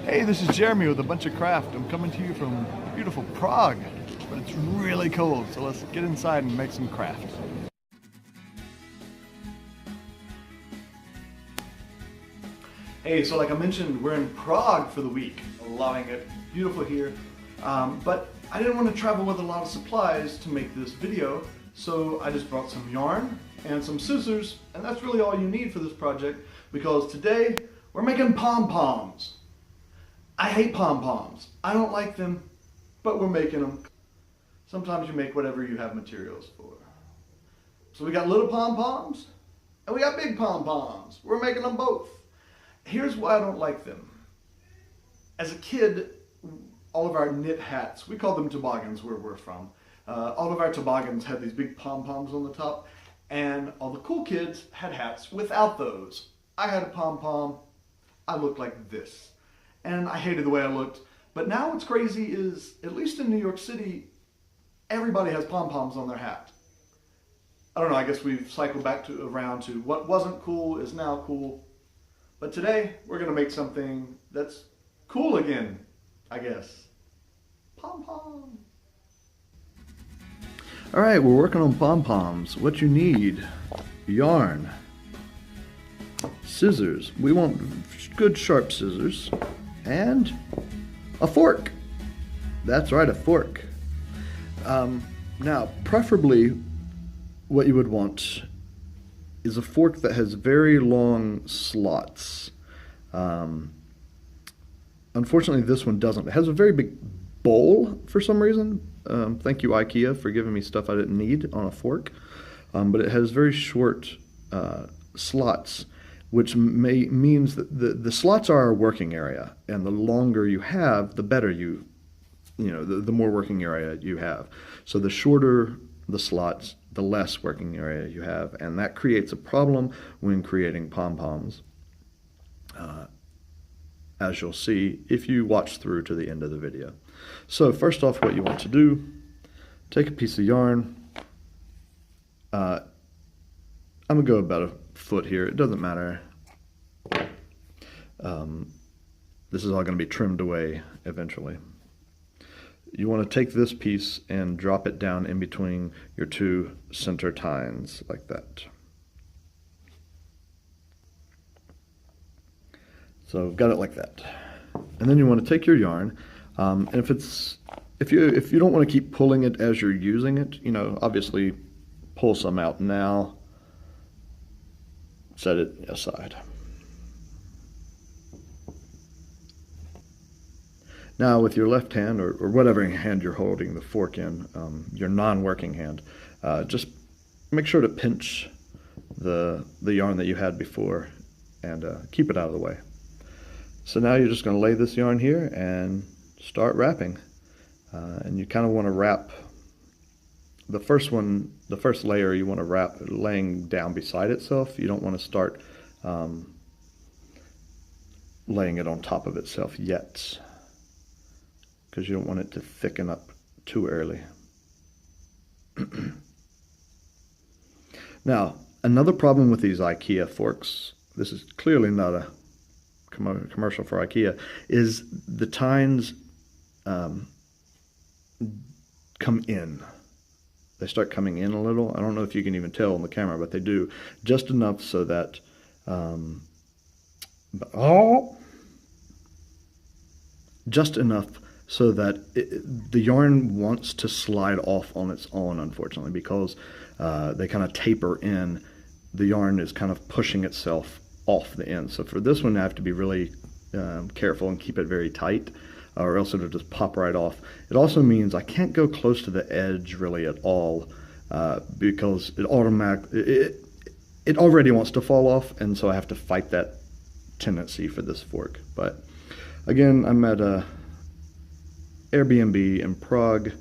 Hey, this is Jeremy with a bunch of craft. I'm coming to you from beautiful Prague, but it's really cold, so let's get inside and make some craft. Hey, so like I mentioned, we're in Prague for the week. Loving it, beautiful here. But I didn't want to travel with a lot of supplies to make this video, so I just brought some yarn and some scissors, and that's really all you need for this project, because today we're making pom-poms. I hate pom-poms. I don't like them, but we're making them. Sometimes you make whatever you have materials for. So we got little pom-poms, and we got big pom-poms. We're making them both. Here's why I don't like them. As a kid, all of our knit hats, we call them toboggans where we're from. All of our toboggans had these big pom-poms on the top, and all the cool kids had hats without those. I had a pom-pom. I looked like this. And I hated the way I looked. But now what's crazy is, at least in New York City, everybody has pom-poms on their hat. I don't know, I guess we've cycled back around to what wasn't cool is now cool. But today, we're gonna make something that's cool again, I guess. Pom-pom. All right, we're working on pom-poms. What you need: yarn, scissors. We want good sharp scissors. And a fork. That's right, a fork. Now, preferably what you would want is a fork that has very long slots. Unfortunately, this one doesn't. It has a very big bowl for some reason. Thank you, IKEA, for giving me stuff I didn't need on a fork. But it has very short slots, which means that the slots are our working area, and the longer you have, the better the more working area you have. So the shorter the slots, the less working area you have, and that creates a problem when creating pom-poms, as you'll see if you watch through to the end of the video. So first off, what you want to do, take a piece of yarn. I'm gonna go about a foot here, it doesn't matter. This is all going to be trimmed away eventually. You want to take this piece and drop it down in between your two center tines like that. So I've got it like that. And then you want to take your yarn, and if you don't want to keep pulling it as you're using it, obviously pull some out now. Set it aside. Now with your left hand, or whatever hand you're holding the fork in, your non-working hand, just make sure to pinch the yarn that you had before and keep it out of the way. So now you're just going to lay this yarn here and start wrapping. And you kind of want to wrap the first layer you want to wrap laying down beside itself. You don't want to start laying it on top of itself yet, because you don't want it to thicken up too early. Now, another problem with these IKEA forks, this is clearly not a commercial for IKEA, is the tines come in. They start coming in a little. I don't know if you can even tell on the camera, but they do. Just enough so that, just enough so that the yarn wants to slide off on its own, unfortunately, because they kind of taper in. The yarn is kind of pushing itself off the end. So for this one, I have to be really careful and keep it very tight, or else it'll just pop right off. It also means I can't go close to the edge really at all, because it already wants to fall off, and so I have to fight that tendency for this fork. But again, I'm at a Airbnb in Prague,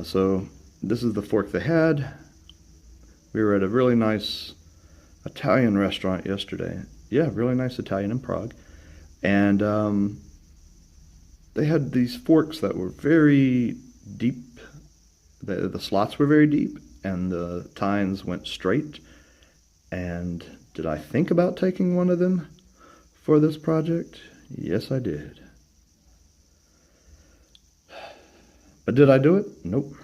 so this is the fork they had. We were at a really nice Italian restaurant yesterday. Yeah, really nice Italian in Prague. And they had these forks that were very deep. The slots were very deep, and the tines went straight. And did I think about taking one of them for this project? Yes, I did. But did I do it? Nope.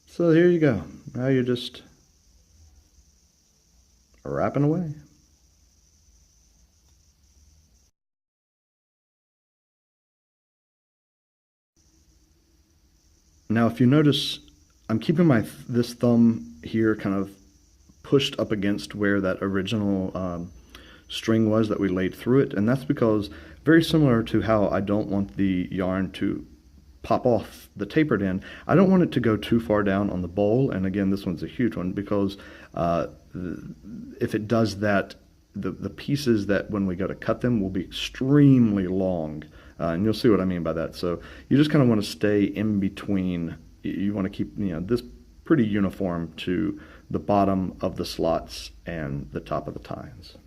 So here you go. Now you're just wrapping away. Now if you notice, I'm keeping this thumb here kind of pushed up against where that original string was that we laid through it, and that's because, very similar to how I don't want the yarn to pop off the tapered end, I don't want it to go too far down on the bowl. And again, this one's a huge one because if it does that, the pieces that when we go to cut them will be extremely long, and you'll see what I mean by that. So you just kind of want to stay in between. You want to keep this pretty uniform to the bottom of the slots and the top of the tines.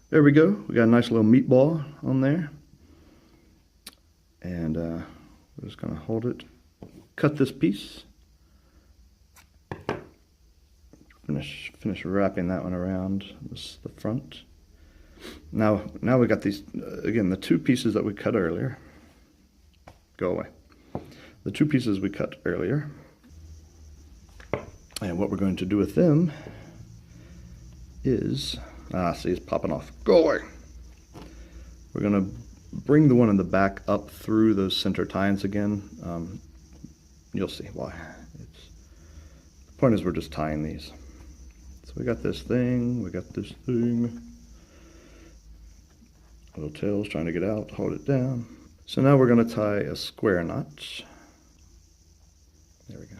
There we go. We got a nice little meatball on there. And we're just going to hold it, cut this piece, finish wrapping that one around the front. Now we got these, again, the two pieces that we cut earlier. Go away. The two pieces we cut earlier. And what we're going to do with them is, see, it's popping off. Go away. We're going to bring the one in the back up through those center tines again. You'll see why. The point is we're just tying these. So we got this thing, Little tail's trying to get out, hold it down. So now we're going to tie a square knot. There we go.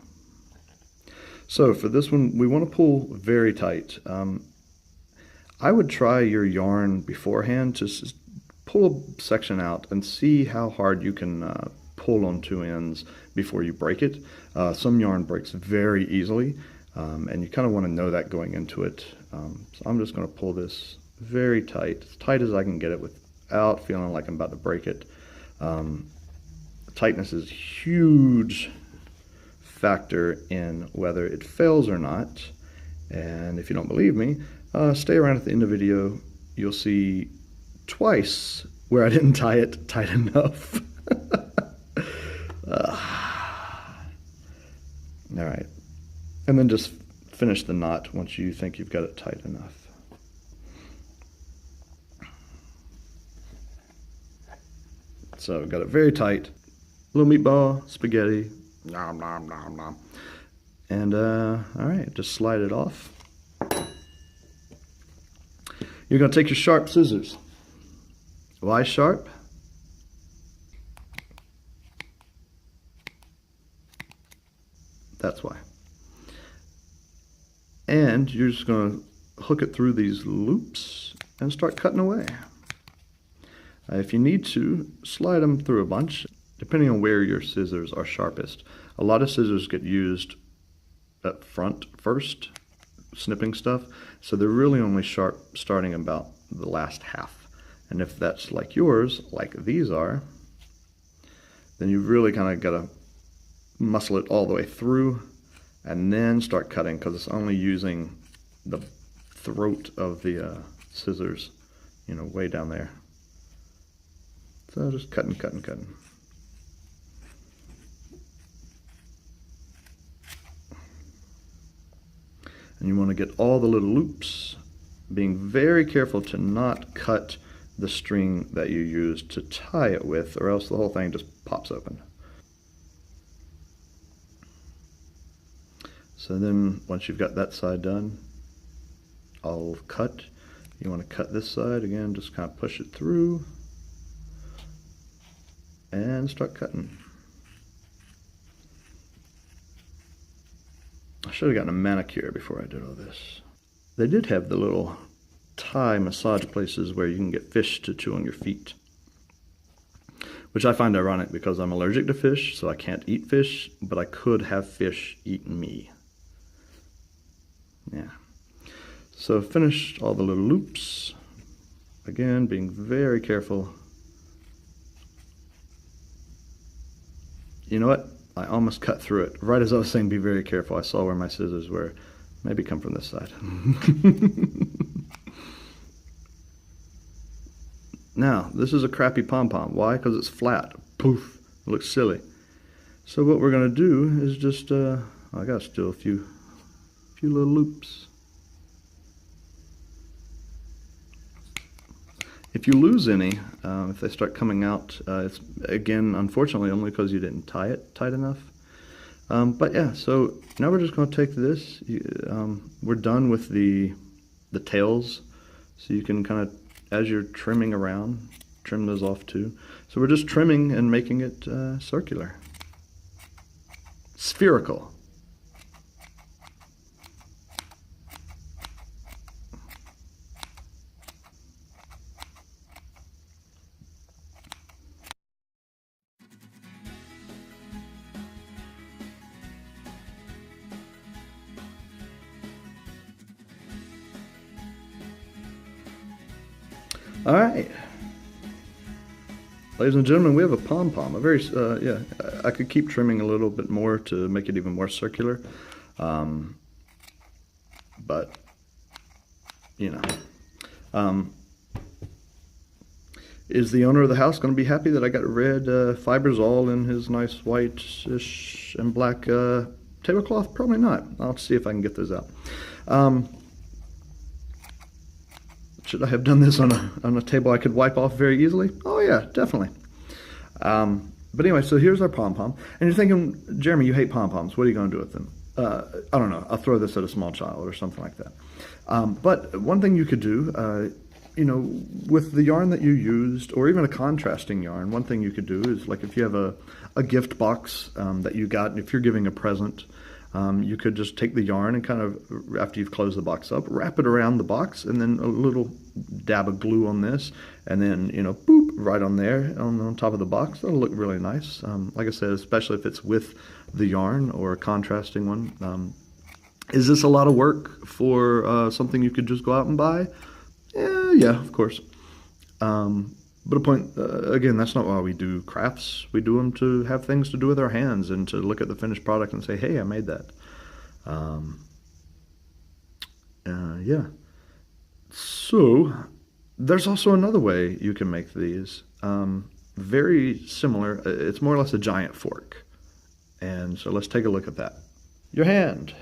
So for this one, we want to pull very tight. I would try your yarn beforehand to pull a section out and see how hard you can pull on two ends before you break it. Some yarn breaks very easily, and you kind of want to know that going into it. So I'm just going to pull this very tight, as tight as I can get it without feeling like I'm about to break it. Tightness is a huge factor in whether it fails or not. And if you don't believe me, stay around at the end of the video. You'll see twice where I didn't tie it tight enough. All right, and then just finish the knot once you think you've got it tight enough. So got it very tight. Little meatball, spaghetti, nom nom nom nom. And all right, just slide it off. You're going to take your sharp scissors. Why sharp? That's why. And you're just going to hook it through these loops and start cutting away. If you need to, slide them through a bunch, depending on where your scissors are sharpest. A lot of scissors get used up front first, snipping stuff, so they're really only sharp starting about the last half. And if that's like yours, like these are, then you really kind of got to muscle it all the way through and then start cutting, because it's only using the throat of the scissors, way down there. So just cutting, cutting, cutting. And you want to get all the little loops, being very careful to not cut the string that you use to tie it with, or else the whole thing just pops open. So then once you've got that side done, I'll cut. You want to cut this side again, just kind of push it through and start cutting. I should have gotten a manicure before I did all this. They did have the little Thai massage places where you can get fish to chew on your feet, which I find ironic because I'm allergic to fish, so I can't eat fish, but I could have fish eat me. Yeah. So finished all the little loops. Again, being very careful. You know what? I almost cut through it. Right as I was saying be very careful, I saw where my scissors were. Maybe come from this side. Now, this is a crappy pom-pom. Why? Because it's flat. Poof. It looks silly. So what we're going to do is just, I got to still a few little loops. If you lose any, if they start coming out, it's, again, unfortunately, only because you didn't tie it tight enough. But yeah, so now we're just going to take this. We're done with the tails, so you can kind of, as you're trimming around, trim those off too. So we're just trimming and making it circular, spherical. All right, ladies and gentlemen, we have a pom-pom. A very, yeah, I could keep trimming a little bit more to make it even more circular, but you know, is the owner of the house going to be happy that I got red fibers all in his nice white-ish and black tablecloth? Probably not. I'll see if I can get those out. Should I have done this on a table I could wipe off very easily? Oh yeah, definitely. But anyway, so here's our pom-pom. And you're thinking, Jeremy, you hate pom-poms. What are you going to do with them? I don't know. I'll throw this at a small child or something like that. But one thing you could do, you know, with the yarn that you used, or even a contrasting yarn, one thing you could do is, like, if you have a gift box that you got, if you're giving a present, you could just take the yarn and kind of, after you've closed the box up, wrap it around the box, and then a little dab of glue on this, and then, you know, boop, right on there on top of the box. That'll look really nice. Like I said, especially if it's with the yarn or a contrasting one. Is this a lot of work for something you could just go out and buy? Yeah, of course. But a point, again, that's not why we do crafts. We do them to have things to do with our hands and to look at the finished product and say, hey, I made that. Yeah. So there's also another way you can make these. Very similar. It's more or less a giant fork. And so let's take a look at that. Your hand.